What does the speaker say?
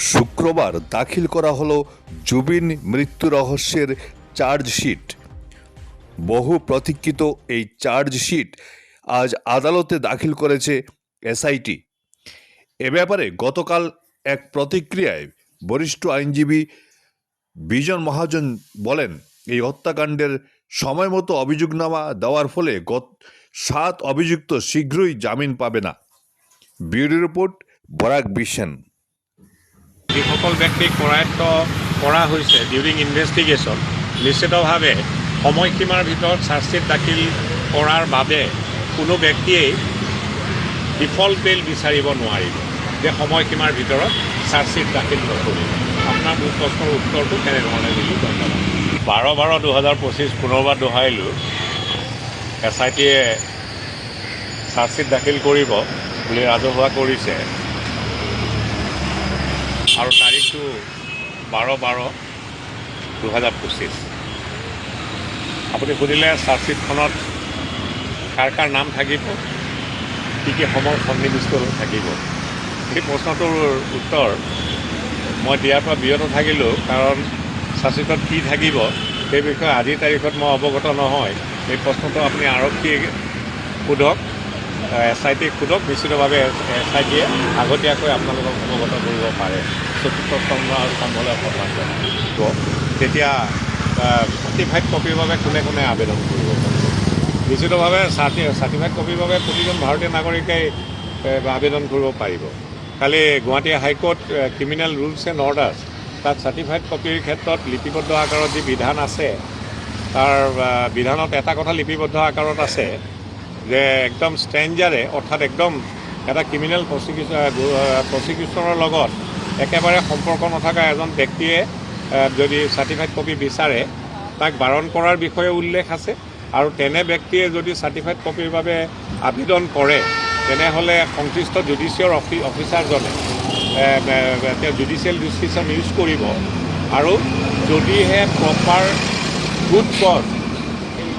শুক্রবার দাখিল করা হলো জুবিন মৃত্যু রহস্যের চার্জশিট। বহু প্রতীক্ষিত এই চার্জশিট আজ আদালতে দাখিল করেছে এসআইটি। এ ব্যাপারে গতকাল এক প্রতিক্রিয়ায় বরিষ্ঠ আইনজীবী বিজন মহাজন বলেন, এই হত্যাকাণ্ডের সময় মতো অভিযোগনামা দেওয়ার ফলে 7 অভিযুক্ত শীঘ্রই জামিন পাবে না। Bureau report, Barak vision. যিসকল ব্যক্তিক কৰায়ত্ব কৰা হৈছে ডিউৰিং ইনভেষ্টিগেশ্যন নিশ্চিতভাৱে সময়সীমাৰ ভিতৰত চাৰ্জশ্বিট দাখিল কৰাৰ বাবে কোনো ব্যক্তিয়েই ডিফল্ট বেইল বিচাৰিব নোৱাৰিব যে সময়সীমাৰ ভিতৰত চাৰ্জশ্বিট দাখিল নকৰিব। আপোনাৰ মোৰ প্ৰশ্নৰ উত্তৰটো কেনেধৰণে দিলোঁ ধন্যবাদ। 12/12/2025 পুনৰবাৰ দোহাৰিলোঁ, SIT-য়ে চাৰ্জশ্বিট দাখিল কৰিব বুলি ৰাজহুৱা কৰিছে আৰু তাৰিখটো 12/12/2025। আপুনি সুধিলে চাৰ্জশ্বিটখনত কাৰ কাৰ নাম থাকিব, কি কি সময় সন্নিৱিষ্ট হৈ থাকিব। সেই প্ৰশ্নটোৰ উত্তৰ মই দিয়াৰ পৰা বিৰত থাকিলোঁ, কাৰণ চাৰ্জশ্বিটত কি থাকিব সেই বিষয়ে আজিৰ তাৰিখত মই অৱগত নহয়। এই প্ৰশ্নটো আপুনি আৰক্ষীক সোধক, SIT-ক সোধক। নিশ্চিতভাৱে SIT-য়ে আগতীয়াকৈ আপোনালোকক অৱগত কৰিব পাৰে। চতুৰ্থ স্তম্ভ আৰু স্তম্ভলৈ সন্মান জনাব। তেতিয়া চাৰ্টিফাইড কপিৰ বাবে কোনে কোনে আবেদন কৰিব পাৰিব। নিশ্চিতভাৱে চাৰ্টিফাইড কপিৰ বাবে প্ৰতিজন ভাৰতীয় নাগৰিকেই আবেদন কৰিব পাৰিব। খালি Guwahati high court criminal rules and orders তাত চাৰ্টিফাইড কপিৰ ক্ষেত্ৰত লিপিবদ্ধ আকাৰত যি বিধান আছে, তাৰ বিধানত এটা কথা লিপিবদ্ধ আকাৰত আছে যে একদম ষ্ট্ৰেঞ্জাৰে, অৰ্থাৎ একদম এটা ক্ৰিমিনেল প্ৰচিকিউশ্যনৰ লগত একেবাৰে সম্পৰ্ক নথকা এজন ব্যক্তিয়ে যদি চাৰ্টিফাইড কপি বিচাৰে তাক বাৰণ কৰাৰ বিষয়ে উল্লেখ আছে। আৰু তেনে ব্যক্তিয়ে যদি চাৰ্টিফাইড কপিৰ বাবে আবেদন কৰে তেনেহ'লে সংশ্লিষ্ট জুডিচিয়েল অফিচাৰজনে তেওঁ জুডিচিয়েল ডিছক্ৰিপশ্যন ইউজ কৰিব। আৰু যদিহে প্ৰপাৰ গুড কজ